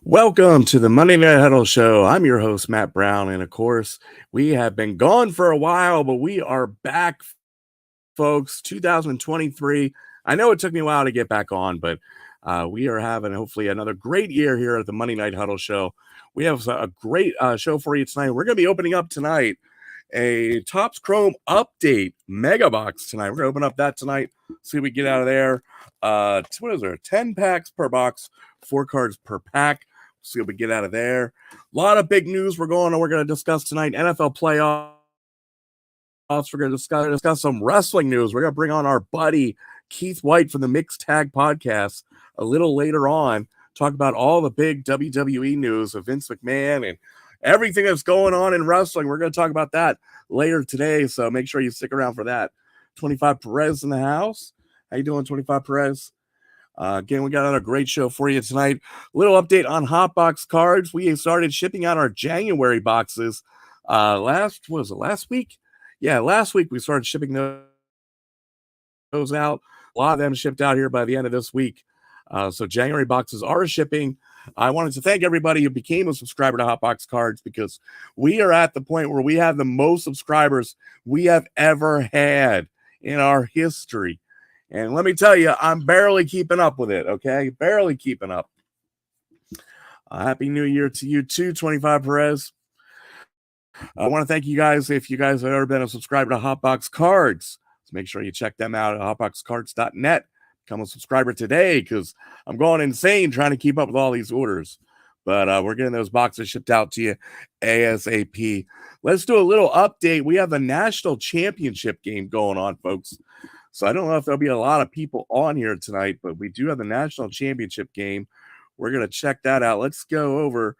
Welcome to the Monday Night Huddle Show. I'm your host, Matt Brown. And of course, we have been gone for a while, but we are back, folks. 2023. I know it took me a while to get back on, but we are having hopefully another great year here at the Monday Night Huddle Show. We have a great show for you tonight. We're going to be opening up tonight a Topps Chrome update mega box tonight. We're going to open up that tonight, see what we get out of there. What is there? 10 packs per box, 4 cards per pack. See what we get out of there. A lot of big news we're going to discuss tonight. NFL playoffs. We're going to discuss some wrestling news. We're going to bring on our buddy Keith White from the Mixed Tag Podcast a little later on. Talk about all the big WWE news of Vince McMahon and everything that's going on in wrestling. We're going to talk about that later today, so make sure you stick around for that. 25 Perez in the house. How you doing, 25 Perez? Again, we got another great show for you tonight. A little update on Hotbox cards. We started shipping out our January boxes last week? Yeah, last week we started shipping those out. A lot of them shipped out here by the end of this week. So January boxes are shipping. I wanted to thank everybody who became a subscriber to Hotbox Cards because we are at the point where we have the most subscribers we have ever had in our history. And let me tell you, I'm barely keeping up with it, okay? Barely keeping up. Happy New Year to you too, 25 Perez. I want to thank you guys if you guys have ever been a subscriber to Hotbox Cards. So make sure you check them out at hotboxcards.net. Become a subscriber today because I'm going insane trying to keep up with all these orders. But we're getting those boxes shipped out to you ASAP. Let's do a little update. We have the national championship game going on, folks. So I don't know if there'll be a lot of people on here tonight, but we do have the national championship game. We're going to check that out. Let's go over.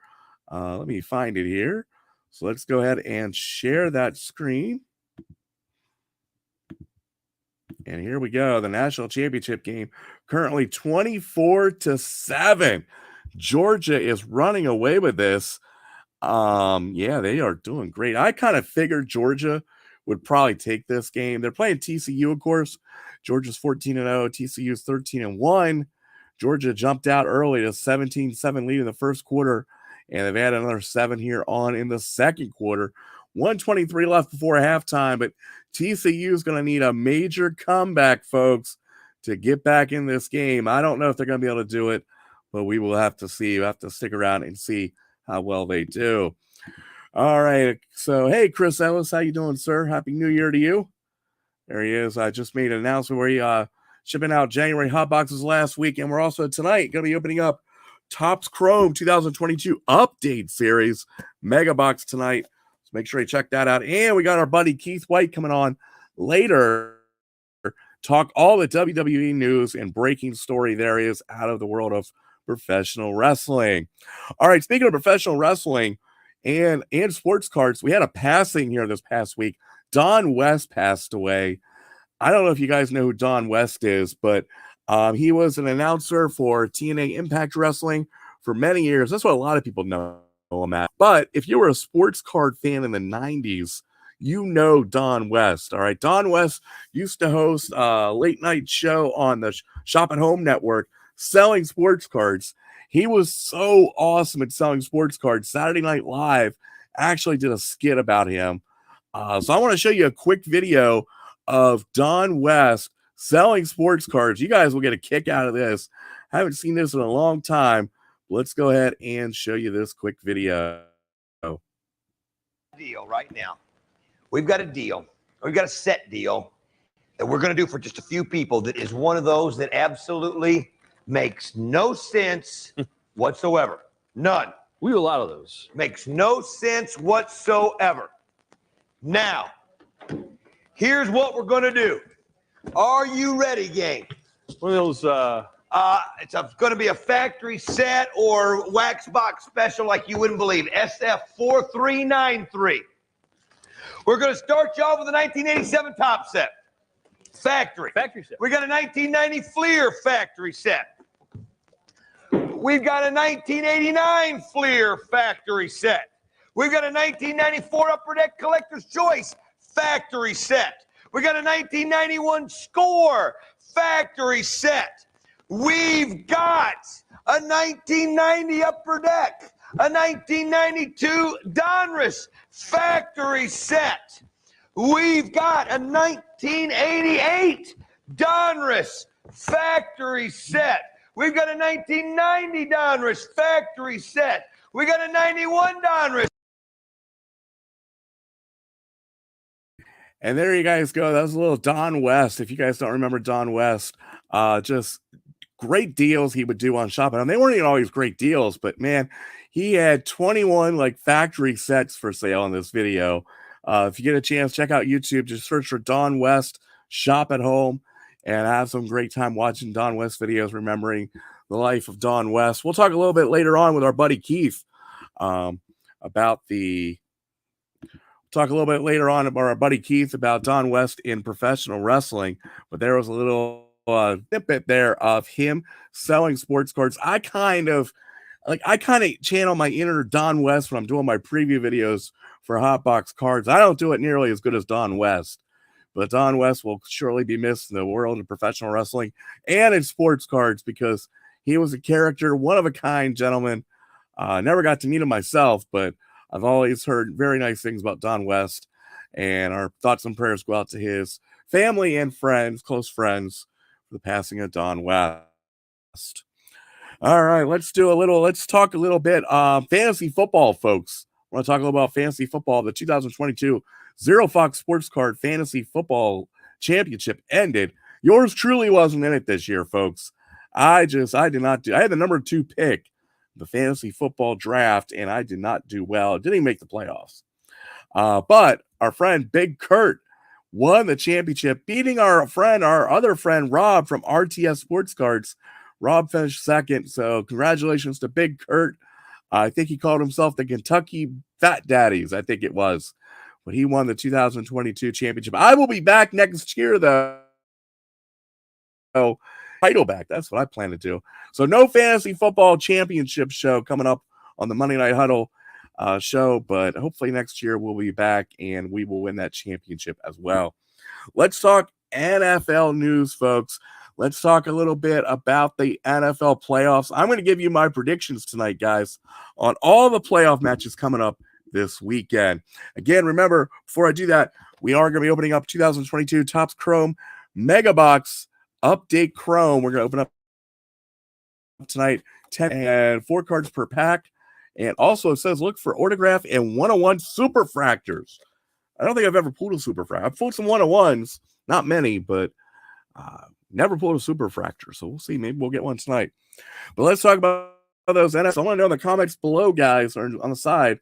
Let me find it here. So let's go ahead and share that screen. And here we go. The national championship game, currently 24-7. Georgia is running away with this. Yeah, they are doing great. I kind of figured Georgia would probably take this game. They're playing TCU, of course. Georgia's 14-0. TCU's 13-1. Georgia jumped out early to 17-7 lead in the first quarter, and they've had another 7 here on in the second quarter. 1:23 left before halftime, but TCU is going to need a major comeback, folks, to get back in this game. I don't know if they're going to be able to do it, but we will have to see. You have to stick around and see how well they do. All right. So, hey, Chris Ellis, how you doing, sir? Happy New Year to you. There he is. I just made an announcement where he shipping out January hot boxes last week, and we're also tonight going to be opening up Topps Chrome 2022 Update Series Mega Box tonight. So make sure you check that out. And we got our buddy Keith White coming on later. Talk all the WWE news and breaking story there is out of the world of professional wrestling. All right, speaking of professional wrestling and sports cards, we had a passing here this past week. Don West passed away. I don't know if you guys know who Don West is, but he was an announcer for TNA Impact Wrestling for many years. That's what a lot of people know him at. But if you were a sports card fan in the 90s, you know Don West. All right. Don West used to host a late night show on the Shop at Home network selling sports cards. He was so awesome at selling sports cards. Saturday Night Live actually did a skit about him. So I want to show you a quick video of Don West selling sports cards. You guys will get a kick out of this. I haven't seen this in a long time. Let's go ahead and show you this quick video. Deal right now. We've got a deal. We've got a set deal that we're going to do for just a few people that is one of those that absolutely makes no sense whatsoever. None. We do a lot of those. Makes no sense whatsoever. Now, here's what we're going to do. Are you ready, gang? One of those, it's going to be a factory set or wax box special like you wouldn't believe. SF4393. We're going to start you off with a 1987 top set. Factory. Factory set. We got a 1990 Fleer factory set. We've got a 1989 Fleer factory set. We've got a 1994 Upper Deck Collector's Choice factory set. We got a 1991 Score factory set. We've got a 1990 Upper Deck, a 1992 Donruss factory set. We've got a 1988 Donruss factory set. We've got a 1990 Donruss factory set. We got a 91 Donruss. And there you guys go. That was a little Don West. If you guys don't remember Don West, just great deals he would do on shopping. And they weren't even always great deals, but man, he had 21 like factory sets for sale in this video. If you get a chance, check out YouTube. Just search for Don West Shop at Home and have some great time watching Don West videos, remembering the life of Don West. We'll talk a little bit later on with our buddy Keith about our buddy Keith about Don West in professional wrestling. But there was a little snippet there of him selling sports cards. I kind of channel my inner Don West when I'm doing my preview videos for Hotbox cards. I don't do it nearly as good as Don West, but Don West will surely be missed in the world of professional wrestling and in sports cards because he was a character, one of a kind gentleman. Never got to meet him myself, but I've always heard very nice things about Don West, and our thoughts and prayers go out to his family and friends, close friends, for the passing of Don West. All right, let's talk a little bit fantasy football, folks. I want to talk a little about fantasy football. The 2022 Zero Fox Sports Card Fantasy Football Championship ended. Yours truly wasn't in it this year, folks. I did not do. I had the number 2 pick, the fantasy football draft, and I did not do well. It didn't even make the playoffs. But our friend Big Kurt won the championship, beating our other friend Rob from RTS Sports Cards. Rob finished second, so congratulations to Big Kurt. I think he called himself the Kentucky Fat Daddies, I think it was. But he won the 2022 championship. I will be back next year, though. Title back. That's what I plan to do. So no fantasy football championship show coming up on the Monday Night Huddle show, but hopefully next year we'll be back and we will win that championship as well. Let's talk NFL news, folks. Let's talk a little bit about the NFL playoffs. I'm going to give you my predictions tonight, guys, on all the playoff matches coming up this weekend. Again, remember, before I do that, we are going to be opening up 2022 Topps Chrome Mega Box Update Chrome. We're going to open up tonight 10 and 4 cards per pack. And also it says look for autograph and 101 super fractors. I don't think I've ever pulled a super fractor. I've pulled some 101s, not many, but never pulled a super fractor. So we'll see. Maybe we'll get one tonight. But let's talk about those NFLs. I want to know in the comments below, guys, or on the side,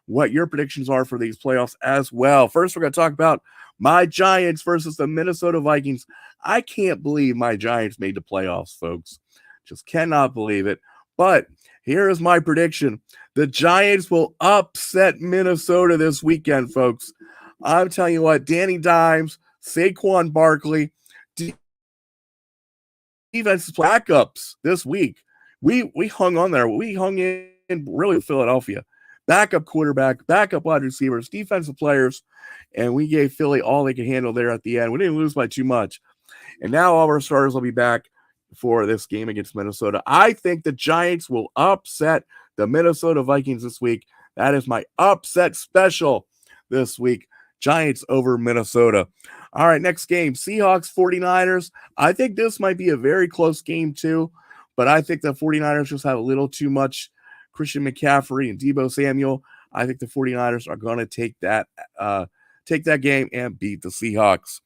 what your predictions are for these playoffs as well. First, we're going to talk about my Giants versus the Minnesota Vikings. I can't believe my Giants made the playoffs, folks. Just cannot believe it. But here is my prediction. The Giants will upset Minnesota this weekend, folks. I'm telling you what, Danny Dimes, Saquon Barkley, defensive backups this week. We hung on there. We hung in really with Philadelphia. Backup quarterback, backup wide receivers, defensive players, and we gave Philly all they could handle there at the end. We didn't lose by too much. And now all of our starters will be back for this game against Minnesota. I think the Giants will upset the Minnesota Vikings this week. That is my upset special this week. Giants over Minnesota. All right, next game, Seahawks 49ers. I think this might be a very close game too, but I think the 49ers just have a little too much Christian McCaffrey and Deebo Samuel. I think the 49ers are going to take that game and beat the Seahawks.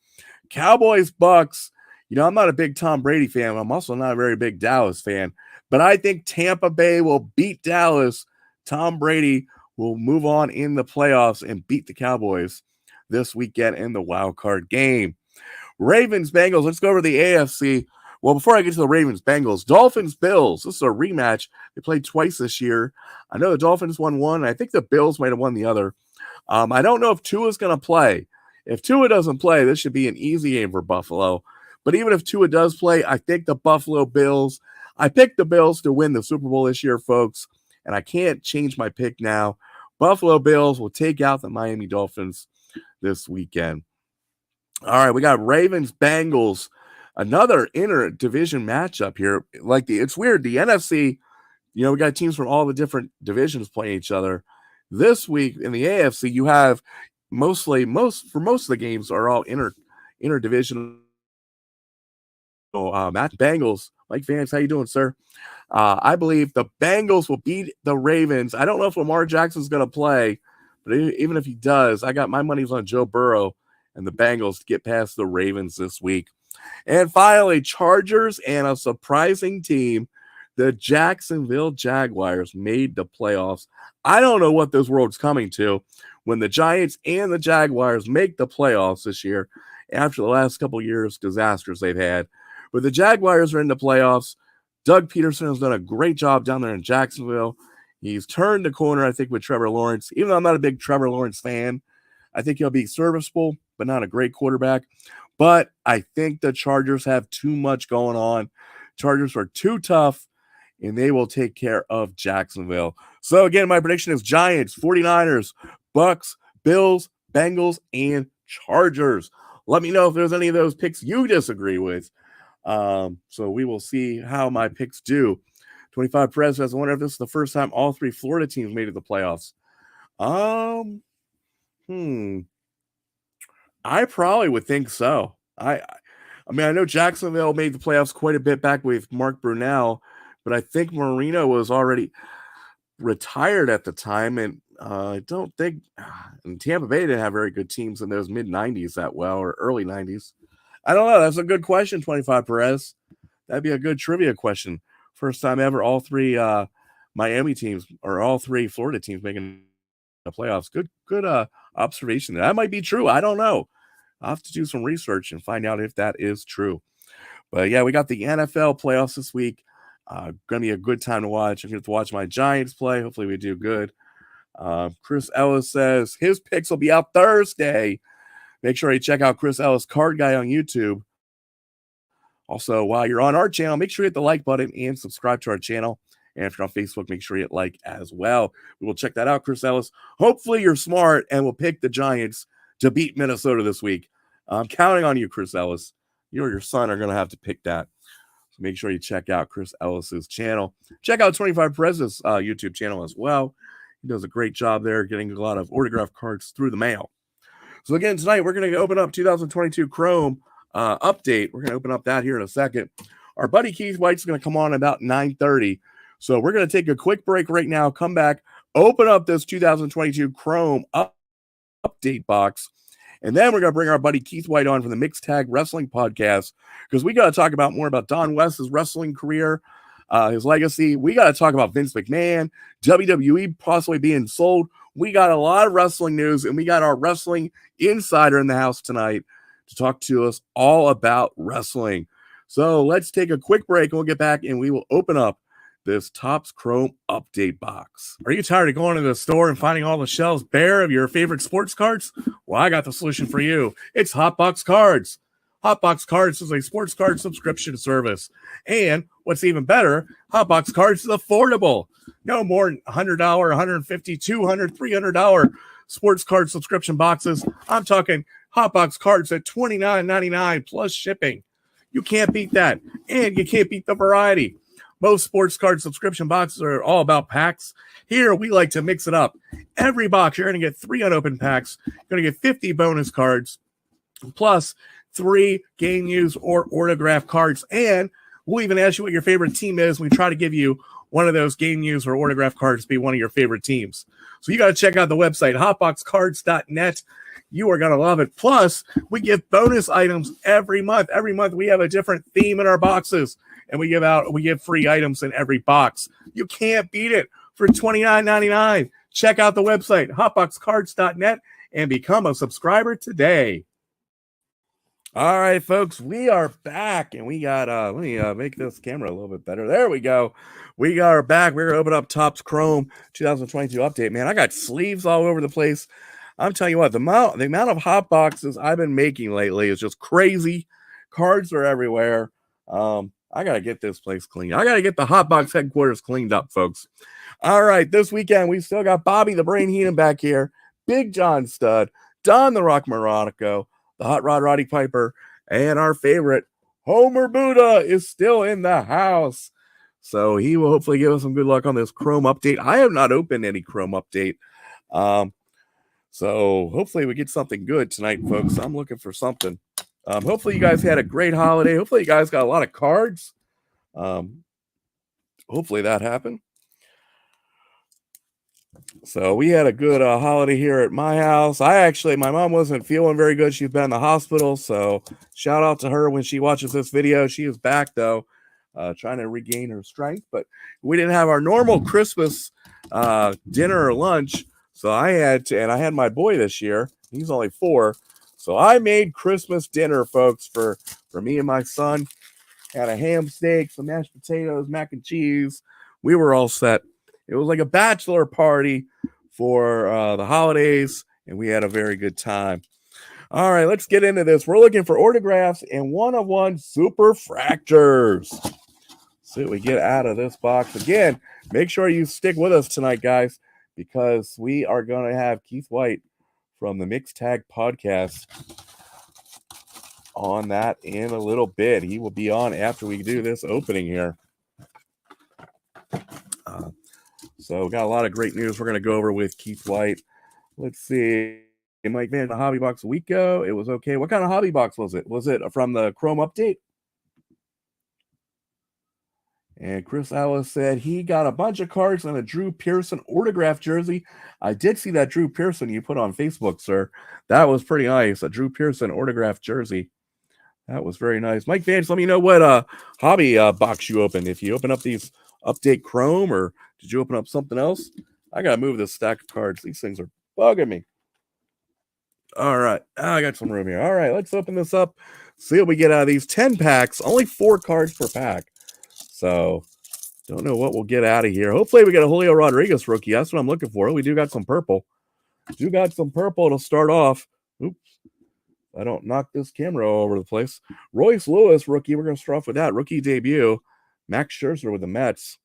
Cowboys Bucks. You know, I'm not a big Tom Brady fan. I'm also not a very big Dallas fan, but I think Tampa Bay will beat Dallas. Tom Brady will move on in the playoffs and beat the Cowboys this weekend in the wild card game. Ravens Bengals. Let's go over the AFC. Well, before I get to the Ravens Bengals, Dolphins Bills. This is a rematch. They played twice this year. I know the Dolphins won one. I think the Bills might have won the other. I don't know if Tua's going to play. If Tua doesn't play, this should be an easy game for Buffalo. But even if Tua does play, I think the Buffalo Bills. I picked the Bills to win the Super Bowl this year, folks, and I can't change my pick now. Buffalo Bills will take out the Miami Dolphins this weekend. All right, we got Ravens Bengals, another inter-division matchup here. It's weird. The NFC we got teams from all the different divisions playing each other. This week in the AFC, you have most of the games are all interdivisional. Matt Bengals, Mike Vance, how you doing, sir? I believe the Bengals will beat the Ravens. I don't know if Lamar Jackson's going to play, but even if he does, I got my money's on Joe Burrow and the Bengals to get past the Ravens this week. And finally, Chargers and a surprising team, the Jacksonville Jaguars, made the playoffs. I don't know what this world's coming to when the Giants and the Jaguars make the playoffs this year after the last couple of years disasters they've had. But the Jaguars are in the playoffs. Doug Peterson has done a great job down there in Jacksonville. He's turned the corner, I think, with Trevor Lawrence. Even though I'm not a big Trevor Lawrence fan, I think he'll be serviceable, but not a great quarterback. But I think the Chargers have too much going on. Chargers are too tough, and they will take care of Jacksonville. So, again, my prediction is Giants, 49ers, Bucks, Bills, Bengals, and Chargers. Let me know if there's any of those picks you disagree with. So we will see how my picks do. 25 Perez says, I wonder if this is the first time all three Florida teams made it to the playoffs. I probably would think so. I mean, I know Jacksonville made the playoffs quite a bit back with Mark Brunell, but I think Marino was already retired at the time, and I don't think and Tampa Bay didn't have very good teams in those mid-90s that well, or early 90s. I don't know. That's a good question, 25 Perez. That'd be a good trivia question. First time ever, all three Miami teams or all three Florida teams making the playoffs. Good observation there. That might be true. I don't know. I'll have to do some research and find out if that is true. But yeah, we got the NFL playoffs this week. Going to be a good time to watch. I'm going to watch my Giants play. Hopefully we do good. Chris Ellis says his picks will be out Thursday. Make sure you check out Chris Ellis, Card Guy, on YouTube. Also, while you're on our channel, make sure you hit the like button and subscribe to our channel. And if you're on Facebook, make sure you hit like as well. We will check that out, Chris Ellis. Hopefully you're smart and will pick the Giants to beat Minnesota this week. I'm counting on you, Chris Ellis. You or your son are going to have to pick that. So make sure you check out Chris Ellis's channel. Check out 25 Perez's YouTube channel as well. He does a great job there getting a lot of autograph cards through the mail. So again, tonight we're going to open up 2022 Chrome update. We're going to open up that here in a second. Our buddy Keith White's going to come on about 9:30. So we're going to take a quick break right now, come back, open up this 2022 Chrome update box, and then we're going to bring our buddy Keith White on from the Mixed Tag Wrestling Podcast because we got to talk about more about Don West's wrestling career, his legacy. We got to talk about Vince McMahon, WWE possibly being sold. We got a lot of wrestling news, and we got our wrestling insider in the house tonight to talk to us all about wrestling. So let's take a quick break, and we'll get back, and we will open up this Topps Chrome update box. Are you tired of going to the store and finding all the shelves bare of your favorite sports cards? Well, I got the solution for you. It's Hotbox Cards. Hotbox Cards is a sports card subscription service. And what's even better, Hotbox Cards is affordable. No more than $100, $150, $200, $300 sports card subscription boxes. I'm talking Hotbox Cards at $29.99 plus shipping. You can't beat that. And you can't beat the variety. Most sports card subscription boxes are all about packs. Here, we like to mix it up. Every box, you're going to get 3 unopened packs. You're going to get 50 bonus cards, plus 3 game use or autograph cards. And we'll even ask you what your favorite team is. We try to give you one of those game use or autograph cards to be one of your favorite teams. So you got to check out the website, hotboxcards.net. You are going to love it. Plus, we give bonus items every month. Every month, we have a different theme in our boxes. And we give free items in every box. You can't beat it for $29.99. Check out the website, hotboxcards.net, and become a subscriber today. All right, folks, we are back, and we got, let me make this camera a little bit better. There we go. We are back. We're going to open up Topps Chrome 2022 update. Man, I got sleeves all over the place. I'm telling you what, the amount of hot boxes I've been making lately is just crazy. Cards are everywhere. I got to get this place clean. I got to get the Hotbox headquarters cleaned up, folks. All right, this weekend, we still got Bobby the Brain Heenan back here, Big John Studd, Don the Rock Moronico, the Hot Rod Roddy Piper, and our favorite, Homer Buddha, is still in the house. So he will hopefully give us some good luck on this Chrome update. I have not opened any Chrome update. So hopefully we get something good tonight, folks. I'm looking for something. Hopefully you guys had a great holiday. Hopefully you guys got a lot of cards. Hopefully that happened. So we had a good holiday here at my house. My mom wasn't feeling very good. She's been in the hospital. So shout out to her when she watches this video. She is back though, trying to regain her strength. But we didn't have our normal Christmas dinner or lunch. So I had my boy this year. He's only 4. So I made Christmas dinner, folks, for me and my son. Had a ham steak, some mashed potatoes, mac and cheese. We were all set. It was like a bachelor party for the holidays, and we had a very good time. All right, let's get into this. We're looking for autographs and one-of-one super fractors. See what we get out of this box. Again, make sure you stick with us tonight, guys, because we are going to have Keith White from the Mixed Tag Podcast on that in a little bit. He will be on after we do this opening here. So we got a lot of great news we're going to go over with Keith White. Let's see. Mike Van, the hobby box a week ago. It was okay. What kind of hobby box was it? Was it from the Chrome update? And Chris Ellis said he got a bunch of cards and a Drew Pearson autographed jersey. I did see that Drew Pearson you put on Facebook, sir. That was pretty nice. A Drew Pearson autographed jersey. That was very nice. Mike Vance, let me know what hobby box you opened. If you open up these update Chrome, or did you open up something else? I got to move this stack of cards. These things are bugging me. All right. I got some room here. All right. Let's open this up. See what we get out of these 10 packs. Only 4 cards per pack. So, don't know what we'll get out of here. Hopefully, we get a Julio Rodriguez rookie. That's what I'm looking for. We do got some purple. To start off. Oops. I don't knock this camera all over the place. Royce Lewis, rookie. We're going to start off with that. Rookie debut. Max Scherzer with the Mets.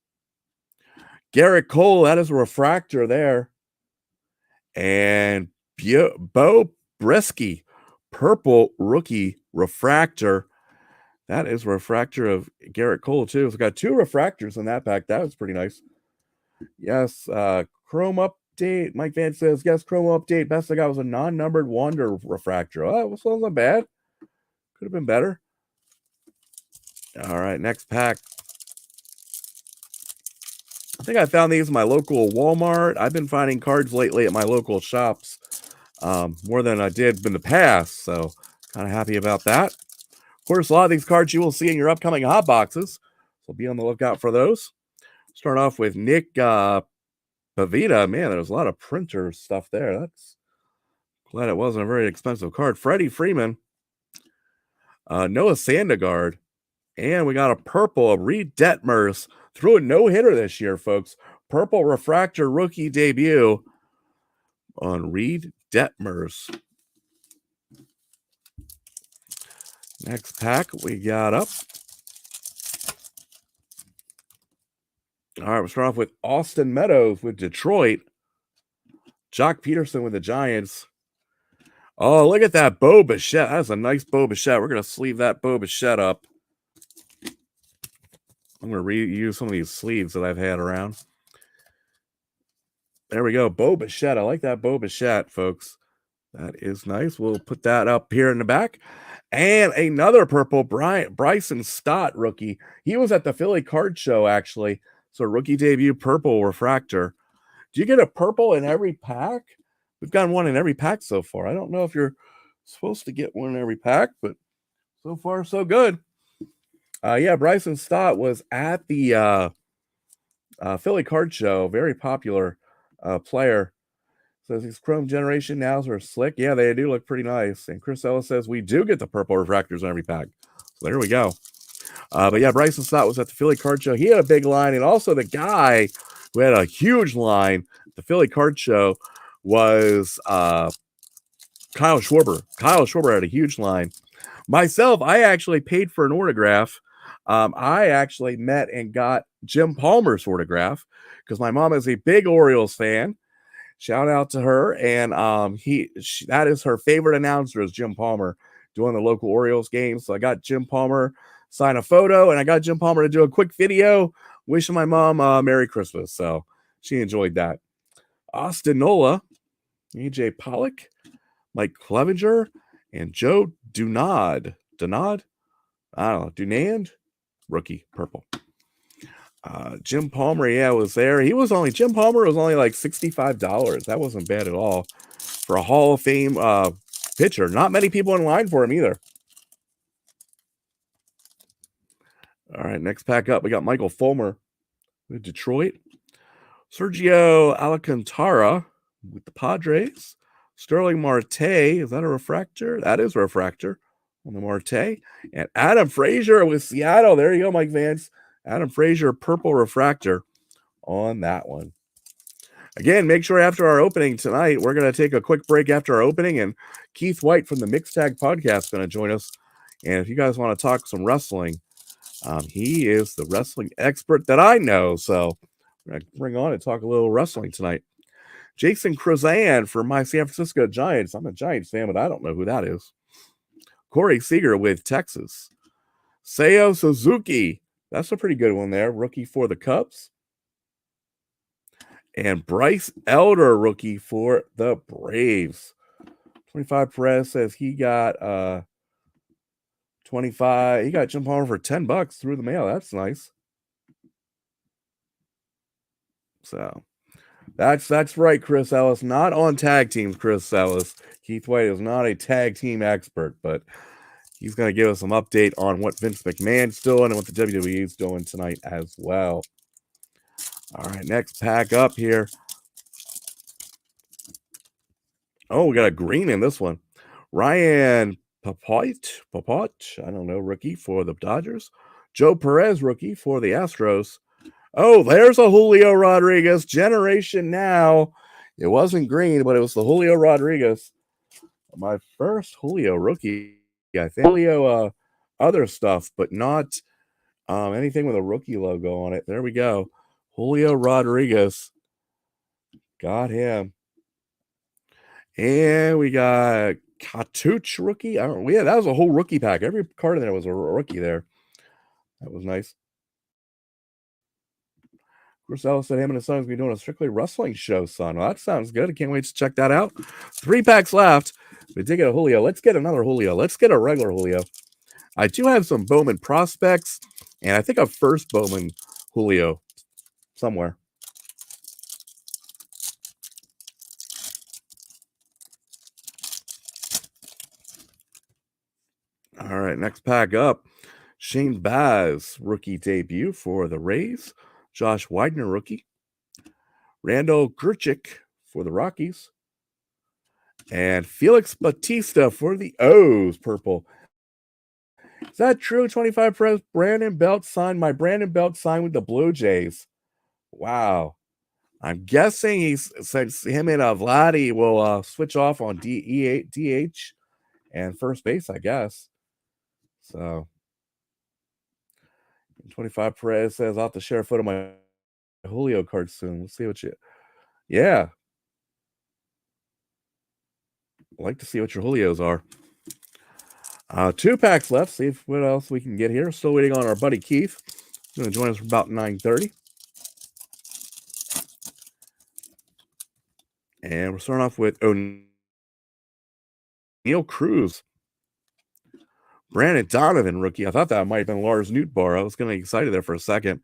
Garrett Cole, that is a refractor there. And Bo Bresky, purple rookie refractor. That is a refractor of Garrett Cole, too. So we got 2 refractors in that pack. That was pretty nice. Yes, Chrome update. Mike Vance says, yes, Chrome update. Best I got was a non-numbered Wonder refractor. Oh, that was not bad. Could have been better. All right, next pack. I think I found these in my local Walmart. I've been finding cards lately at my local shops more than I did in the past. So kind of happy about that. Of course, a lot of these cards you will see in your upcoming hot boxes. So be on the lookout for those. Start off with Nick Pavita. Man, there's a lot of printer stuff there. That's glad it wasn't a very expensive card. Freddie Freeman. Noah Syndergaard. And we got a purple of Reed Detmers. Threw a no-hitter this year, folks. Purple refractor rookie debut on Reed Detmers. Next pack we got up. All right, we'll start off with Austin Meadows with Detroit. Jock Peterson with the Giants. Oh, look at that Bo Bichette. That's a nice Bo Bichette. We're going to sleeve that Bo Bichette up. I'm going to reuse some of these sleeves that I've had around. There we go. Bo Bichette. I like that Bo Bichette, folks. That is nice. We'll put that up here in the back. And another purple, Bryson Stott rookie. He was at the Philly Card Show, actually. So rookie debut, purple refractor. Do you get a purple in every pack? We've gotten one in every pack so far. I don't know if you're supposed to get one in every pack, but so far, so good. Yeah, Bryson Stott was at the Philly Card Show. Very popular player. Says these Chrome Generation nows are slick. Yeah, they do look pretty nice. And Chris Ellis says we do get the purple refractors in every pack. So there we go. But yeah, Bryson Stott was at the Philly Card Show. He had a big line. And also the guy who had a huge line at the Philly Card Show was Kyle Schwarber. Kyle Schwarber had a huge line. Myself, I actually paid for an autograph. I actually met and got Jim Palmer's autograph because my mom is a big Orioles fan. Shout out to her. And that is her favorite announcer is Jim Palmer doing the local Orioles games. So I got Jim Palmer sign a photo and I got Jim Palmer to do a quick video wishing my mom Merry Christmas. So she enjoyed that. Austin Nola, AJ Pollock, Mike Clevenger, and Joe Dunand. Dunand? I don't know. Dunand? Rookie, purple. Jim Palmer, was there. Jim Palmer was only like $65. That wasn't bad at all for a Hall of Fame pitcher. Not many people in line for him either. All right, next pack up, we got Michael Fulmer with Detroit. Sergio Alcantara with the Padres. Sterling Marte, is that a refractor? That is a refractor on the Marte. And Adam Frazier with Seattle. There you go, Mike Vance. Adam Frazier, purple refractor on that one. Again, make sure after our opening tonight, we're going to take a quick break after our opening, and Keith White from the Mixed Tag Podcast is going to join us. And if you guys want to talk some wrestling, he is the wrestling expert that I know. So we're going to bring on and talk a little wrestling tonight. Jason Cruzan for my San Francisco Giants. I'm a Giants fan, but I don't know who that is. Corey Seager with Texas. Seiya Suzuki. That's a pretty good one there. Rookie for the Cubs. And Bryce Elder, rookie for the Braves. 25 Perez says he got 25. He got Jim Palmer for $10 through the mail. That's nice. So that's right, Chris Ellis. Not on tag teams, Chris Ellis. Keith White is not a tag team expert, but he's going to give us some update on what Vince McMahon's doing and what the WWE is doing tonight as well. All right, next pack up here. Oh, we got a green in this one. Ryan Papot, I don't know, rookie for the Dodgers. Joe Perez, rookie for the Astros. Oh, there's a Julio Rodriguez, Generation Now. It wasn't green, but it was the Julio Rodriguez. My first Julio rookie, I think. Julio other stuff, but not anything with a rookie logo on it. There we go. Julio Rodriguez. Got him. And we got Katuch rookie. That was a whole rookie pack. Every card in there was a rookie there. That was nice. Chris Ellis said him and his son will be doing a strictly wrestling show, son. Well, that sounds good. I can't wait to check that out. 3 packs left. We did get a Julio. Let's get another Julio. Let's get a regular Julio. I do have some Bowman prospects, and I think a first Bowman Julio somewhere. All right, next pack up. Shane Baz, rookie debut for the Rays. Josh Widener, rookie. Randall Grichuk for the Rockies. And Felix Batista for the O's, purple. Is that true? 25 Perez, Brandon Belt signed. My Brandon Belt signed with the Blue Jays. Wow. I'm guessing since him and Vladdy will switch off on DH and first base, I guess. So 25 Perez says I'll have to share a photo of my Julio card soon. Let's see what you. Yeah. I'd like to see what your Julios are. 2 packs left. See what else we can get here. Still waiting on our buddy Keith. He's going to join us for about 9:30. And we're starting off with O'Neal Cruz. Brandon Donovan, rookie. I thought that might have been Lars Nootbaar. I was getting excited there for a second.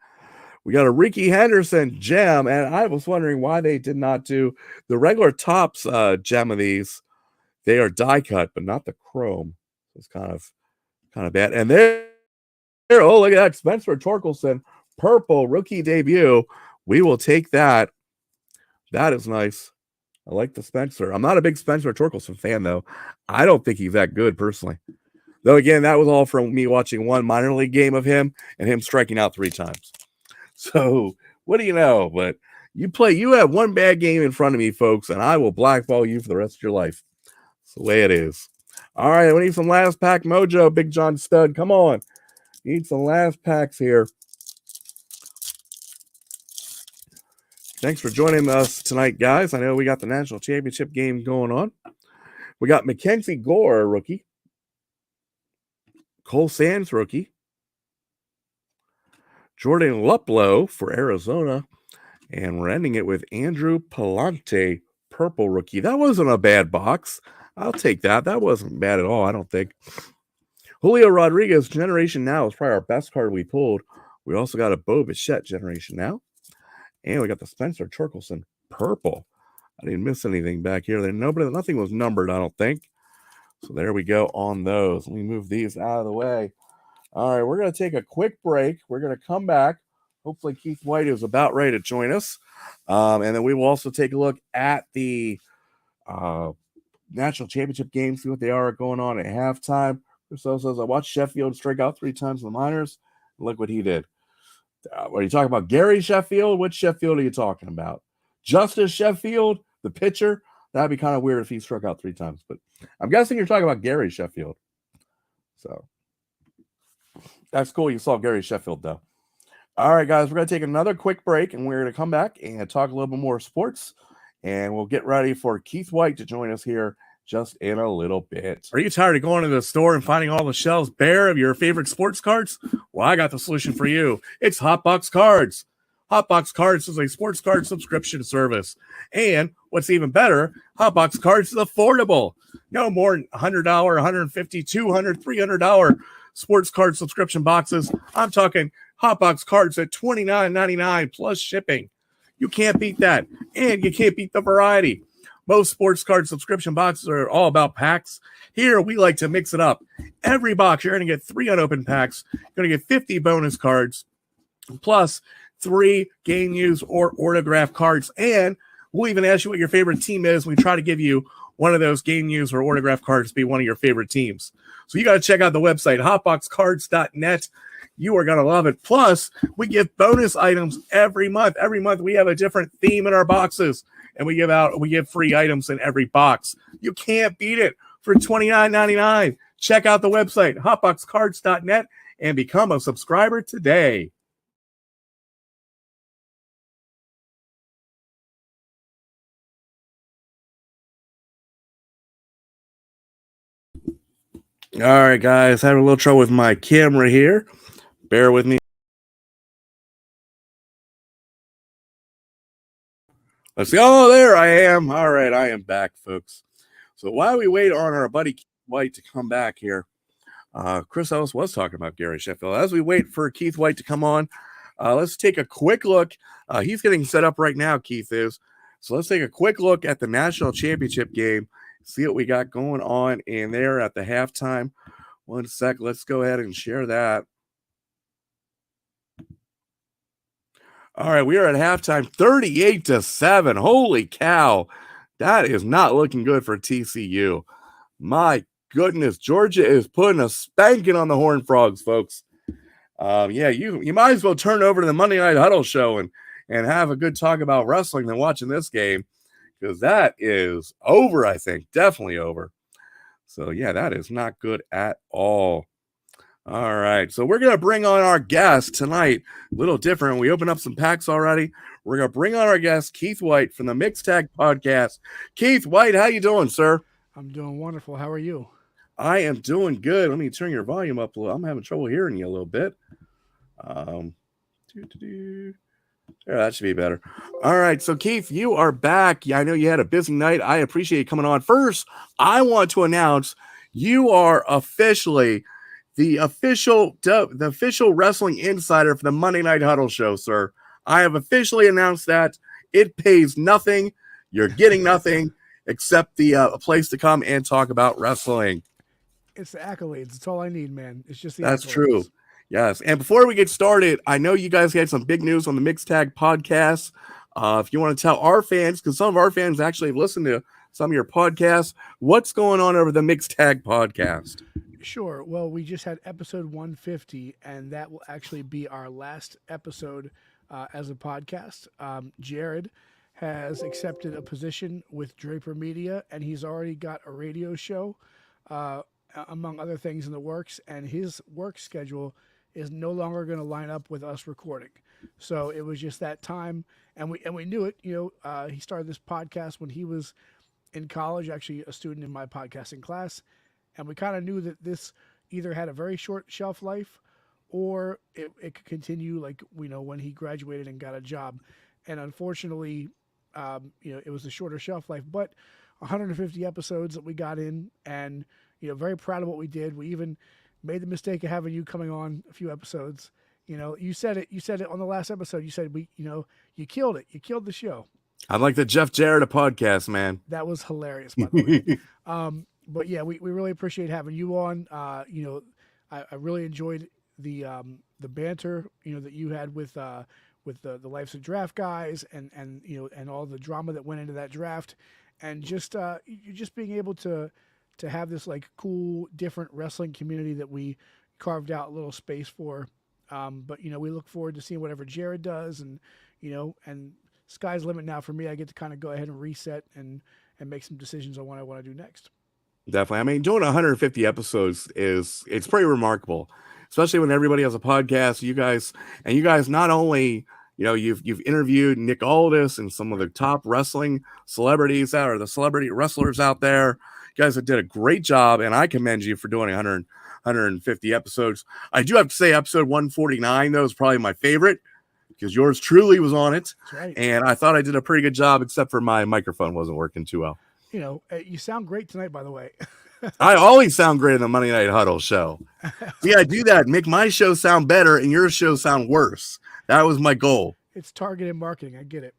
We got a Ricky Henderson gem, and I was wondering why they did not do the regular Topps gem of these. They are die cut, but not the chrome. It's kind of bad. And there, oh, look at that. Spencer Torkelson, purple rookie debut. We will take that. That is nice. I like the Spencer. I'm not a big Spencer Torkelson fan, though. I don't think he's that good, personally. Though, again, that was all from me watching one minor league game of him and him striking out 3 times. So, what do you know? But you have one bad game in front of me, folks, and I will blackball you for the rest of your life. It's the way it is. All right, we need some last pack mojo, Big John Stud. Come on. Need some last packs here. Thanks for joining us tonight, guys. I know we got the national championship game going on. We got Mackenzie Gore, rookie. Cole Sands, rookie. Jordan Luplow for Arizona. And we're ending it with Andrew Palante, purple rookie. That wasn't a bad box. I'll take that. That wasn't bad at all, I don't think. Julio Rodriguez, Generation Now, is probably our best card we pulled. We also got a Bo Bichette, Generation Now. And we got the Spencer Torkelson, purple. I didn't miss anything back here. Nothing was numbered, I don't think. So there we go on those. Let me move these out of the way. All right, we're going to take a quick break. We're going to come back. Hopefully Keith White is about ready to join us. And then we will also take a look at the national championship games, see what they are going on at halftime. So says, I watched Sheffield strike out 3 times in the minors. Look what he did. What are you talking about? Gary Sheffield? Which Sheffield are you talking about? Justice Sheffield, the pitcher? That'd be kind of weird if he struck out 3 times. But I'm guessing you're talking about Gary Sheffield. So that's cool. You saw Gary Sheffield, though. All right, guys, we're going to take another quick break, and we're going to come back and talk a little bit more sports. And we'll get ready for Keith White to join us here just in a little bit. Are you tired of going to the store and finding all the shelves bare of your favorite sports cards? Well, I got the solution for you. It's Hotbox Cards. Hotbox Cards is a sports card subscription service. And what's even better, Hotbox Cards is affordable. No more than $100, $150, $200, $300 sports card subscription boxes. I'm talking Hotbox Cards at $29.99 plus shipping. You can't beat that. And you can't beat the variety. Most sports card subscription boxes are all about packs. Here, we like to mix it up. Every box, you're going to get 3 unopened packs. You're going to get 50 bonus cards, plus 3 game use or autograph cards. And we'll even ask you what your favorite team is. We try to give you one of those game use or autograph cards to be one of your favorite teams. So you got to check out the website, hotboxcards.net. You are going to love it. Plus, we give bonus items every month. Every month, we have a different theme in our boxes. And we give free items in every box. You can't beat it for $29.99. Check out the website, hotboxcards.net, and become a subscriber today. All right, guys, having a little trouble with my camera here. Bear with me. Let's see. Oh, there I am. All right, I am back, folks. So while we wait on our buddy Keith White to come back here, Chris Ellis was talking about Gary Sheffield. As we wait for Keith White to come on, let's take a quick look. He's getting set up right now, Keith is. So let's take a quick look at the national championship game, see what we got going on in there at the halftime. 1 sec. Let's go ahead and share that. All right, we are at halftime, 38-7. Holy cow. That is not looking good for TCU. My goodness, Georgia is putting a spanking on the Horned Frogs, folks. Yeah, you might as well turn over to the Monday Night Huddle show and have a good talk about wrestling than watching this game, because that is over, I think. Definitely over. So, yeah, that is not good at all. All right, so we're going to bring on our guest tonight. A little different. We opened up some packs already. We're going to bring on our guest, Keith White from the Mixed Tag Podcast. Keith White, how you doing, sir? I'm doing wonderful. How are you? I am doing good. Let me turn your volume up a little. I'm having trouble hearing you a little bit. There, that should be better. All right, so Keith, you are back. I know you had a busy night. I appreciate you coming on. First, I want to announce you are officially the official wrestling insider for the Monday Night Huddle show, sir. I have officially announced that. It pays nothing. You're getting nothing except a place to come and talk about wrestling. It's the accolades. It's all I need, man. It's just the That's accolades. true. Yes. And before we get started, I know you guys had some big news on the Mixed Tag Podcast. If you want to tell our fans, because some of our fans actually have listened to some of your podcasts, what's going on over the Mixed Tag Podcast? Sure. Well, we just had episode 150, and that will actually be our last episode as a podcast. Jared has accepted a position with Draper Media, and he's already got a radio show, among other things in the works, and his work schedule is no longer going to line up with us recording. So it was just that time, and we knew it. You know, he started this podcast when he was in college, actually a student in my podcasting class, and we kind of knew that this either had a very short shelf life or it could continue like when he graduated and got a job. And unfortunately, it was a shorter shelf life, but 150 episodes that we got in, and very proud of what we did. We even made the mistake of having you coming on a few episodes. You said it. You said it on the last episode. You said you killed it. You killed the show. I'm like the Jeff Jarrett of podcast, man. That was hilarious, by the way. But yeah, we really appreciate having you on. I really enjoyed the banter that you had with the Life's a Draft guys, and all the drama that went into that draft, and just being able to have this like cool different wrestling community that we carved out a little space for. But we look forward to seeing whatever Jared does, and sky's the limit now for me. I get to kind of go ahead and reset and make some decisions on what I want to do next. Definitely. I mean, doing 150 episodes it's pretty remarkable, especially when everybody has a podcast. You guys not only, you've interviewed Nick Aldis and some of the top wrestling celebrities out, or the celebrity wrestlers out there. You guys did a great job, and I commend you for doing 150 episodes. I do have to say episode 149, though, is probably my favorite, because yours truly was on it. That's right. And I thought I did a pretty good job, except for my microphone wasn't working too well. You sound great tonight, by the way. I always sound great in the Monday Night Huddle show. See, I do that, make my show sound better and your show sound worse. That was my goal. It's targeted marketing. I get it.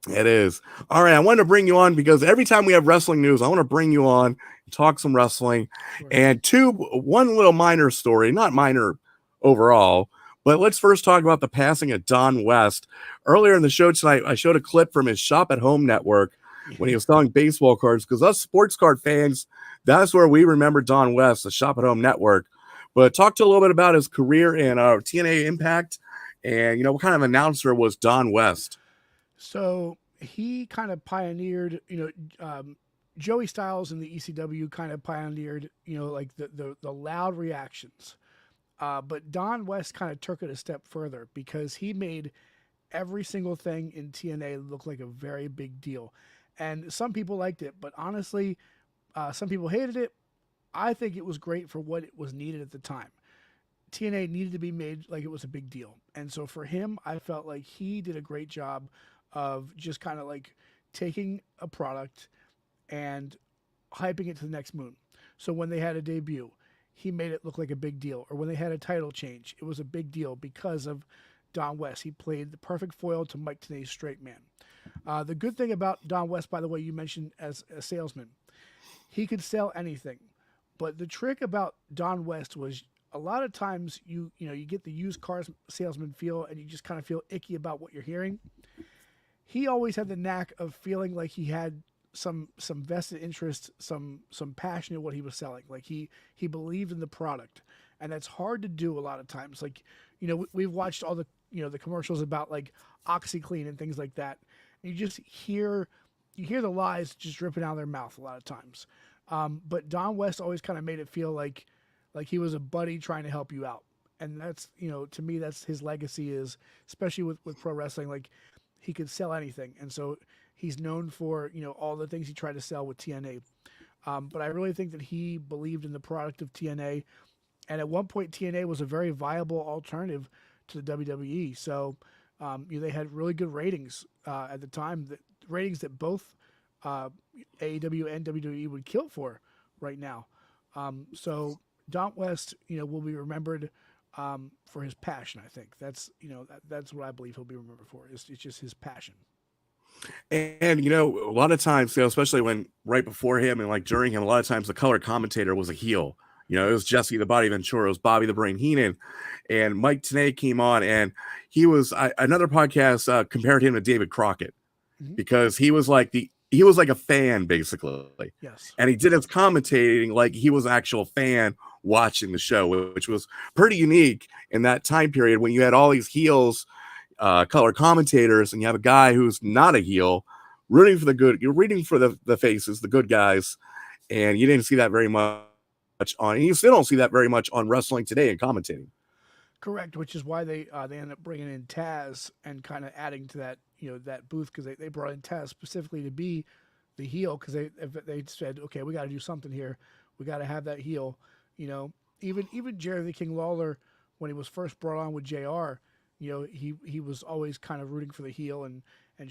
It is. All right, I wanted to bring you on because every time we have wrestling news, I want to bring you on and talk some wrestling. Sure. And one little minor story, not minor overall, but let's first talk about the passing of Don West. Earlier in the show tonight, I showed a clip from his Shop at Home network when he was selling baseball cards, because us sports card fans, that's where we remember Don West, the Shop at Home network. But talk to a little bit about his career in TNA Impact, and what kind of announcer was Don West? So he kind of pioneered, Joey Styles in the ECW kind of pioneered, like the loud reactions. But Don West kind of took it a step further, because he made every single thing in TNA look like a very big deal. And some people liked it, but honestly, some people hated it. I think it was great for what it was needed at the time. TNA needed to be made like it was a big deal. And so for him, I felt like he did a great job of just kind of like taking a product and hyping it to the next moon. So when they had a debut, he made it look like a big deal. Or when they had a title change, it was a big deal because of Don West. He played the perfect foil to Mike Tenay's straight man. The good thing about Don West, by the way, you mentioned as a salesman, he could sell anything. But the trick about Don West was a lot of times you get the used car salesman feel, and you just kind of feel icky about what you're hearing. He always had the knack of feeling like he had some vested interest, some passion in what he was selling. Like he believed in the product, and that's hard to do a lot of times. Like, we've watched all the the commercials about like OxyClean and things like that. And you just hear the lies just dripping out of their mouth a lot of times. But Don West always kind of made it feel like he was a buddy trying to help you out. And that's, to me, that's his legacy, is especially with pro wrestling. Like, he could sell anything. And so he's known for, all the things he tried to sell with TNA. But I really think that he believed in the product of TNA. And at one point, TNA was a very viable alternative to the WWE. So they had really good ratings at the time, ratings that both AEW and WWE would kill for right now. So Don West, will be remembered for his passion. I think that's what I believe he'll be remembered for. It's just his passion. And a lot of times, especially when right before him and like during him, a lot of times the color commentator was a heel. It was Jesse the Body Ventura, it was Bobby the Brain Heenan, and Mike Tenay came on, and he was another podcast compared him to David Crockett, because he was like a fan basically. Yes. And he did his commentating like he was an actual fan watching the show, which was pretty unique in that time period when you had all these heels, color commentators, and you have a guy who's not a heel rooting for the good. You're rooting for the faces, the good guys, and you didn't see that very much and you still don't see that very much on wrestling today in commentating. Correct, which is why they end up bringing in Taz and kind of adding to that that booth, because they brought in Taz specifically to be the heel, because they said, okay, we got to do something here, we got to have that heel. Even Jerry the King Lawler when he was first brought on with JR, he was always kind of rooting for the heel and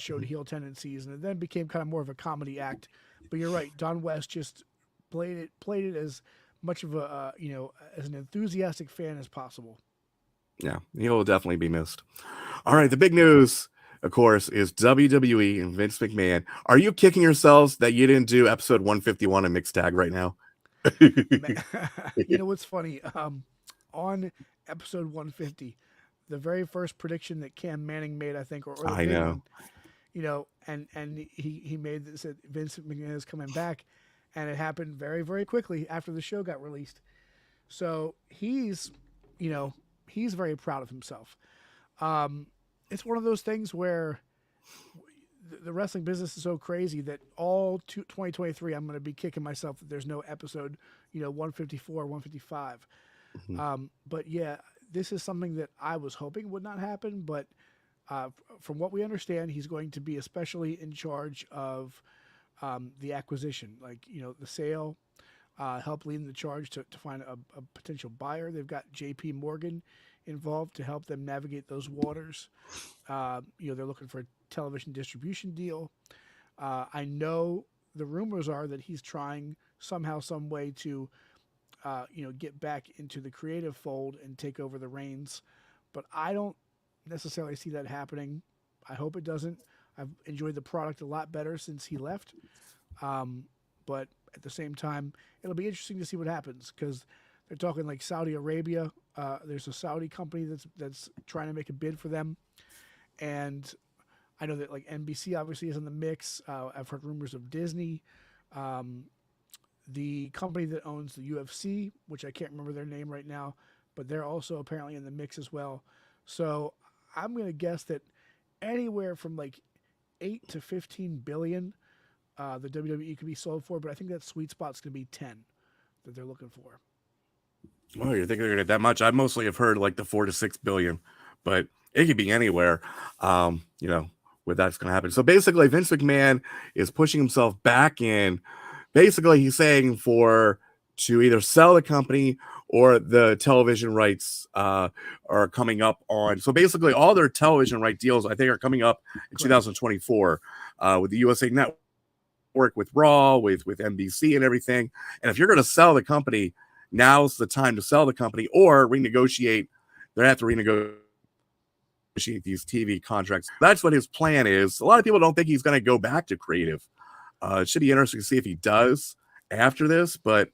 showed heel tendencies, and it then became kind of more of a comedy act. But you're right, Don West just played it as much of a as an enthusiastic fan as possible. Yeah, he'll definitely be missed. All right, the big news, of course, is WWE and Vince McMahon. Are you kicking yourselves that you didn't do episode 151 in mixed tag right now? You know what's funny? On episode 150, the very first prediction that Cam Manning made, I think, or the I big know. one, and he made this, said Vince McMahon is coming back, and it happened very, very quickly after the show got released. So he's very proud of himself. It's one of those things where the wrestling business is so crazy that all 2023 I'm going to be kicking myself that there's no episode 154, 155. Mhm. But yeah, this is something that I was hoping would not happen, but from what we understand, he's going to be especially in charge of the acquisition, like the sale, help leading the charge to find a potential buyer. They've got JP Morgan involved to help them navigate those waters. They're looking for a television distribution deal. I know the rumors are that he's trying somehow, some way to, get back into the creative fold and take over the reins. But I don't necessarily see that happening. I hope it doesn't. I've enjoyed the product a lot better since he left. But at the same time, it'll be interesting to see what happens because they're talking like Saudi Arabia. There's a Saudi company that's trying to make a bid for them, and I know that like NBC obviously is in the mix. I've heard rumors of Disney, the company that owns the UFC, which I can't remember their name right now, but they're also apparently in the mix as well. So I'm going to guess that anywhere from like 8 to 15 billion, the WWE could be sold for, but I think that sweet spot's going to be 10 that they're looking for. Oh, you think they're gonna get that much? I mostly have heard like the 4 to 6 billion, but it could be anywhere. Where that's gonna happen. So basically, Vince McMahon is pushing himself back in. Basically, he's saying for to either sell the company or the television rights are coming up on. So basically, all their television right deals I think are coming up in Correct. 2024 with the USA Network, with Raw, with NBC and everything. And if you're going to sell the company, now's the time to sell the company or renegotiate. They have to renegotiate these TV contracts. That's what his plan is. A lot of people don't think he's going to go back to creative. It should be interesting to see if he does after this. But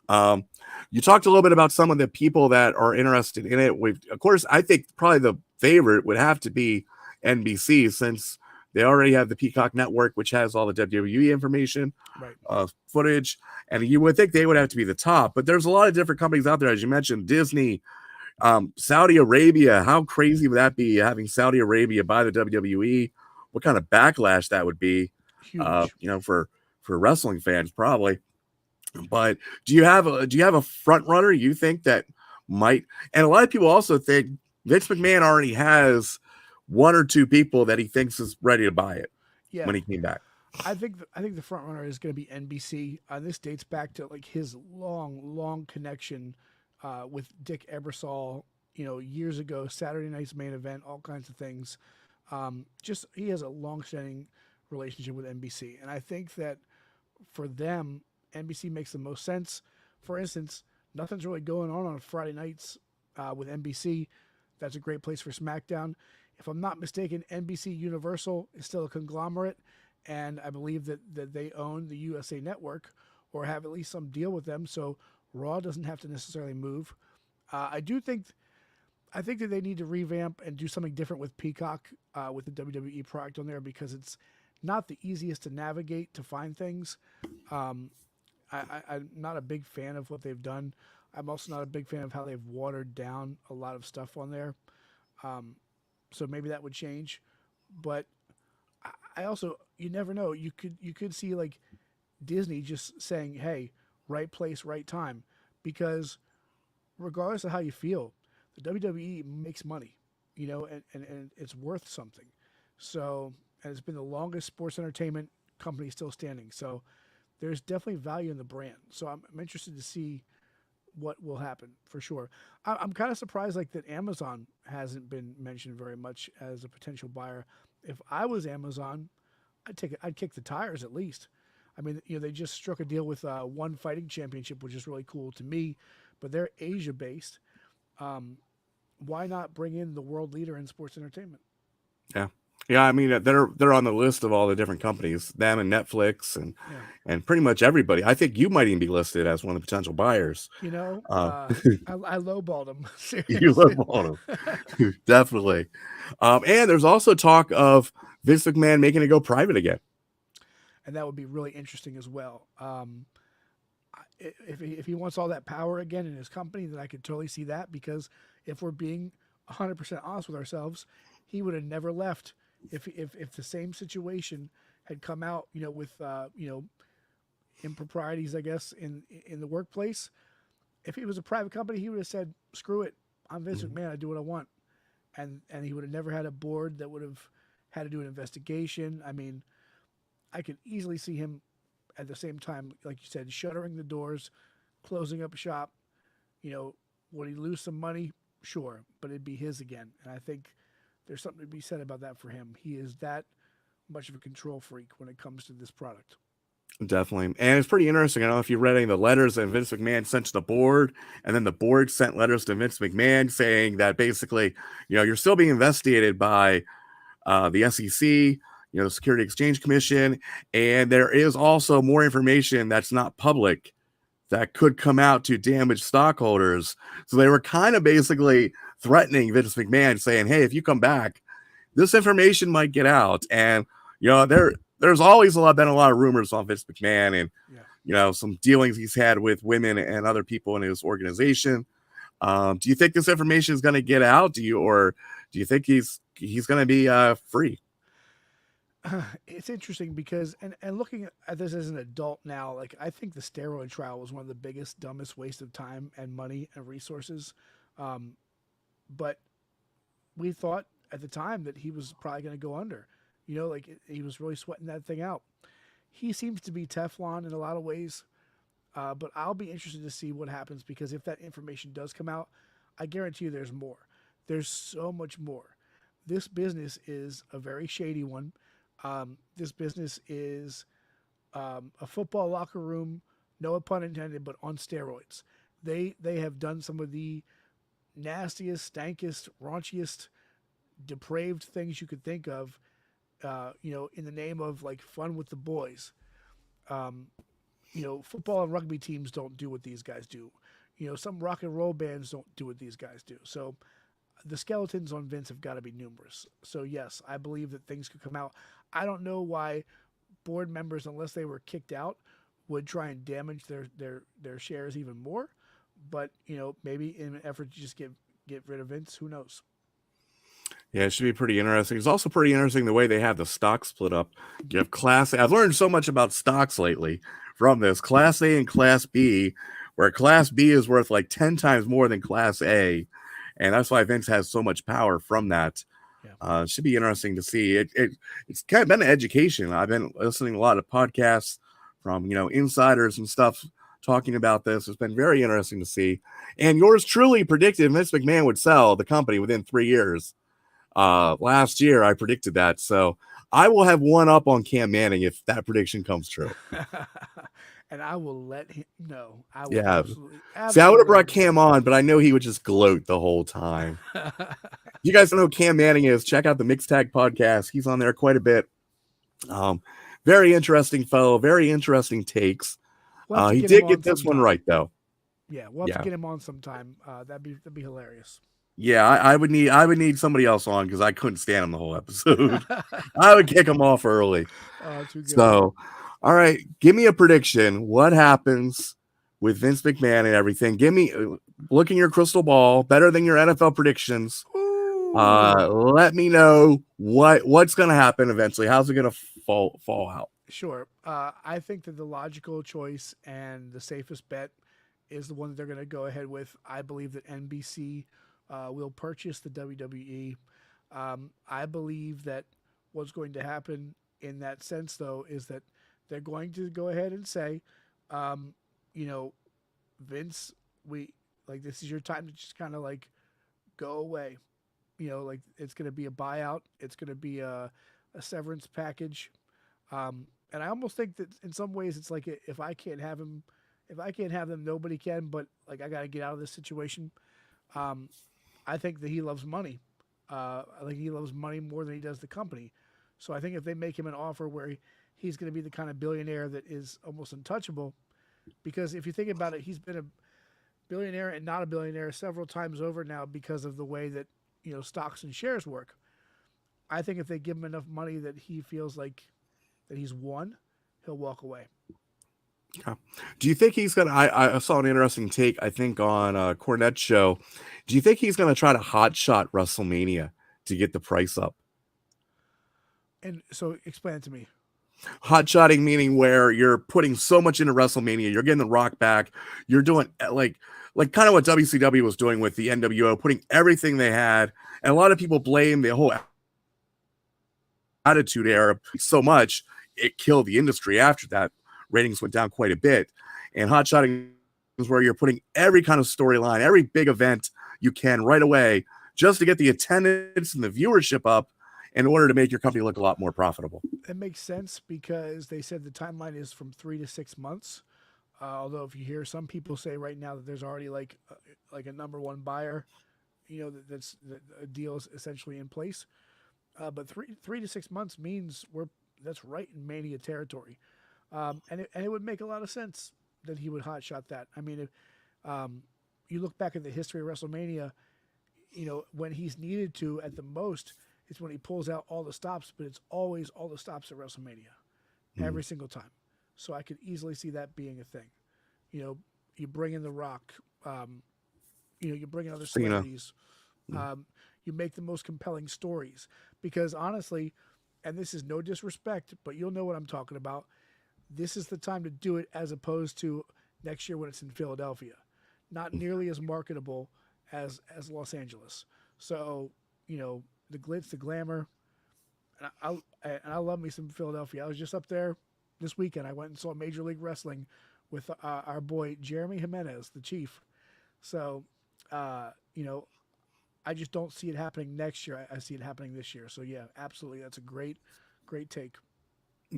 you talked a little bit about some of the people that are interested in it. Of course, I think probably the favorite would have to be NBC since they already have the Peacock Network, which has all the WWE information, Right. footage, and you would think they would have to be the top. But there's a lot of different companies out there, as you mentioned, Disney, Saudi Arabia. How crazy would that be having Saudi Arabia buy the WWE? What kind of backlash that would be, Huge. for wrestling fans, probably. But do you have a front runner you think that might? And a lot of people also think Vince McMahon already has one or two people that he thinks is ready to buy it Yeah. when he came back. I think the front runner is going to be NBC. This dates back to like his long connection with Dick Ebersol. Years ago, Saturday Night's Main Event, all kinds of things. Just he has a long-standing relationship with NBC, and I think that for them, NBC makes the most sense. For instance, nothing's really going on Friday nights with NBC. That's a great place for SmackDown. If I'm not mistaken, NBC Universal is still a conglomerate, and I believe that they own the USA Network or have at least some deal with them, so Raw doesn't have to necessarily move. I think that they need to revamp and do something different with Peacock with the WWE product on there because it's not the easiest to navigate to find things. I'm not a big fan of what they've done. I'm also not a big fan of how they've watered down a lot of stuff on there. So maybe that would change. But I also, you never know. You could see like Disney just saying, "Hey, right place, right time," because regardless of how you feel, the WWE makes money, and it's worth something. So, and it's been the longest sports entertainment company still standing. So, there's definitely value in the brand. So, I'm interested to see what will happen for sure. I'm kind of surprised like that Amazon hasn't been mentioned very much as a potential buyer. If I was Amazon, I'd take it. I'd kick the tires at least. I mean, they just struck a deal with One Fighting Championship, which is really cool to me, but they're Asia based. Why not bring in the world leader in sports entertainment? Yeah. Yeah, I mean they're on the list of all the different companies, them and Netflix Yeah. and pretty much everybody. I think you might even be listed as one of the potential buyers. You know, Uh, I lowballed them you seriously, live on them, definitely. And there's also talk of Vince McMahon making it go private again. and that would be really interesting as well. If he wants all that power again in his company, then I could totally see that. Because if we're being 100% honest with ourselves, he would have never left if the same situation had come out, with improprieties, I guess, in the workplace. If he was a private company, he would have said, "Screw it, I'm Vince Mhm. McMahon. I do what I want," and he would have never had a board that would have had to do an investigation. I mean, I could easily see him at the same time, like you said, shuttering the doors, closing up shop. Would he lose some money? Sure, but it'd be his again. And I think there's something to be said about that for him. He is that much of a control freak when it comes to this product. Definitely. And it's pretty interesting. I don't know if you read any of the letters that Vince McMahon sent to the board, and then the board sent letters to Vince McMahon saying that basically, you're still being investigated by the SEC, the Security Exchange Commission, and there is also more information that's not public that could come out to damage stockholders. So they were kind of basically threatening Vince McMahon, saying, "Hey, if you come back, this information might get out." And there's always been a lot of rumors on Vince McMahon and Yeah. some dealings he's had with women and other people in his organization. Do you think this information is going to get out? Do you think he's going to be free? It's interesting because, and looking at this as an adult now, like I think the steroid trial was one of the biggest, dumbest waste of time and money and resources. Um, but we thought at the time that he was probably going to go under. Like he was really sweating that thing out. He seems to be Teflon in a lot of ways, but I'll be interested to see what happens because if that information does come out, I guarantee you there's more. There's so much more. This business is a very shady one. This business is a football locker room, no pun intended, but on steroids. They have done some of the nastiest, stankest, raunchiest, depraved things you could think of. In the name of like fun with the boys. Um, Football and rugby teams don't do what these guys do. Some rock and roll bands don't do what these guys do. So the skeletons on Vince have got to be numerous. So yes, I believe that things could come out. I don't know why board members, unless they were kicked out, would try and damage their shares even more. But maybe in an effort to just get rid of Vince, who knows? Yeah, it should be pretty interesting. It's also pretty interesting the way they have the stock split up. You have Class A. I've learned so much about stocks lately from this. Class A and Class B, where Class B is worth like 10 times more than Class A. And that's why Vince has so much power from that. Yeah. It should be interesting to see. It's kind of been an education. I've been listening to a lot of podcasts from, insiders and stuff talking about this. It's been very interesting to see. And yours truly predicted Vince McMahon would sell the company within 3 years. Last year I predicted that, so I will have one up on Cam Manning if that prediction comes true. And I will let him know. I will Yeah. absolutely See, I would have brought let him Cam on, but I know he would just gloat the whole time. know. You guys don't know who Cam Manning is? Check out the Mixed Tag podcast. He's on there quite a bit. Very interesting fellow, very interesting takes. He did get this one right though. Yeah, we'll have to get him on sometime. That'd be hilarious. Yeah, I would need somebody else on because I couldn't stand him the whole episode. I would kick him off early. Too good. So, all right, give me a prediction. What happens with Vince McMahon and everything? Give me look in your crystal ball, better than your NFL predictions. Let me know what's going to happen eventually. How's it going to fall out? Sure. I think that the logical choice and the safest bet is the one that they're going to go ahead with. I believe that NBC will purchase the WWE. I believe that what's going to happen in that sense, though, is that they're going to go ahead and say, Vince this is your time to just kind of like go away. Like it's going to be a buyout. It's going to be a severance package. And I almost think that in some ways it's like if I can't have him, if I can't have them, nobody can. But like I got to get out of this situation. I think that he loves money. I think he loves money more than he does the company. So I think if they make him an offer where he's going to be the kind of billionaire that is almost untouchable, because if you think about it, he's been a billionaire and not a billionaire several times over now because of the way that stocks and shares work. I think if they give him enough money that he feels like that he's won, he'll walk away. Yeah. Do you think he's gonna? I saw an interesting take. I think on Cornette's show. Do you think he's gonna try to hotshot WrestleMania to get the price up? And so, explain it to me. Hotshotting meaning where you're putting so much into WrestleMania, you're getting the Rock back, you're doing like kind of what WCW was doing with the NWO, putting everything they had. And a lot of people blame the whole Attitude Era so much it killed the industry. After that, ratings went down quite a bit. And hotshotting is where you're putting every kind of storyline, every big event you can right away, just to get the attendance and the viewership up in order to make your company look a lot more profitable. It makes sense because they said the timeline is from 3 to 6 months. Although if you hear some people say right now that there's already like a number one buyer, that's a deal is essentially in place. But 3 to 6 months means that's right in Mania territory, and it would make a lot of sense that he would hotshot that. I mean, if you look back at the history of WrestleMania, when he's needed to at the most, it's when he pulls out all the stops, but it's always all the stops at WrestleMania, every single time. So I could easily see that being a thing. You bring in The Rock, you bring in other celebrities, you make the most compelling stories. Because honestly, and this is no disrespect, but you'll know what I'm talking about. This is the time to do it as opposed to next year when it's in Philadelphia. Not nearly as marketable as Los Angeles. So, the glitz, the glamour, and I love me some Philadelphia. I was just up there this weekend. I went and saw Major League Wrestling with our boy Jeremy Jimenez, the Chief. So, I just don't see it happening next year. I see it happening this year. So yeah, absolutely. That's a great take.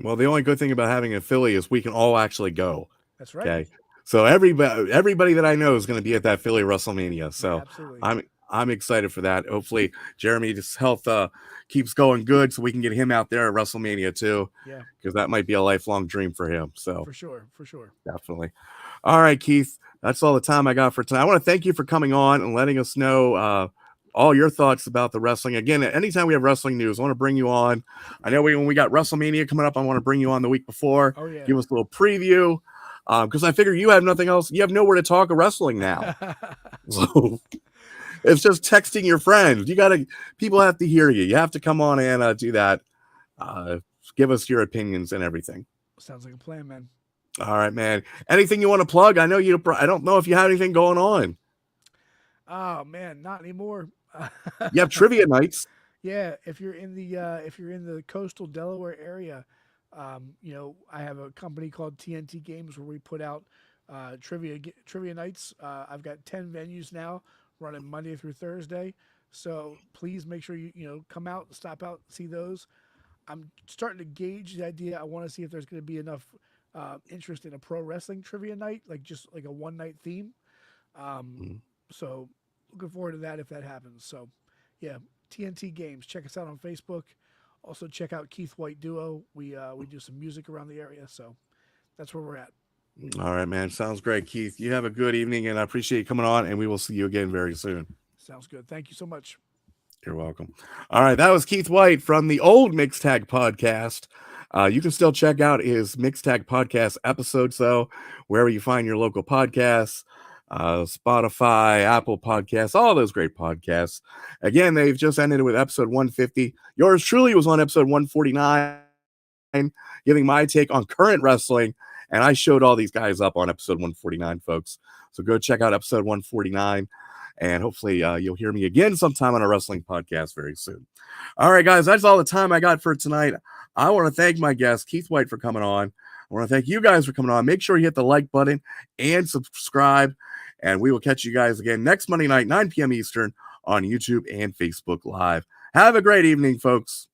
Well, the only good thing about having a Philly is we can all actually go. That's right. Okay. So everybody that I know is going to be at that Philly WrestleMania. So yeah, absolutely. I'm excited for that. Hopefully Jeremy's health keeps going good so we can get him out there at WrestleMania too. Yeah. Because that might be a lifelong dream for him. So for sure. Definitely. All right, Keith. That's all the time I got for tonight. I want to thank you for coming on and letting us know all your thoughts about the wrestling. Again, anytime we have wrestling news, I want to bring you on. I know when we got WrestleMania coming up, I want to bring you on the week before. Oh, yeah. Give us a little preview. Because I figure you have nothing else. You have nowhere to talk of wrestling now. So it's just texting your friends. People have to hear you. You have to come on and do that. Give us your opinions and everything. Sounds like a plan, man. All right, man. Anything you want to plug? I don't know if you have anything going on. Oh man, not anymore. You have trivia nights. Yeah, if you're in the coastal Delaware area, I have a company called TNT Games where we put out trivia nights. I've got 10 venues now running Monday through Thursday. So please make sure you come out, stop out, see those. I'm starting to gauge the idea. I want to see if there's going to be enough interest in a pro wrestling trivia night, just like a one night theme. So looking forward to that if that happens. So yeah, TNT Games. Check us out on Facebook. Also check out Keith White Duo. We do some music around the area. So that's where we're at. All right, man. Sounds great, Keith. You have a good evening, and I appreciate you coming on, and we will see you again very soon. Sounds good. Thank you so much. You're welcome. All right, that was Keith White from the old Mixed Tag Podcast. You can still check out his Mixed Tag Podcast episodes, though, wherever you find your local podcasts. Spotify, Apple Podcasts, all those great podcasts. Again, they've just ended with episode 150. Yours truly was on episode 149, giving my take on current wrestling, and I showed all these guys up on episode 149, folks. So go check out episode 149, and hopefully you'll hear me again sometime on a wrestling podcast very soon. All right, guys, that's all the time I got for tonight. I want to thank my guest, Keith White, for coming on. I want to thank you guys for coming on. Make sure you hit the like button and subscribe. And we will catch you guys again next Monday night, 9 p.m. Eastern on YouTube and Facebook Live. Have a great evening, folks.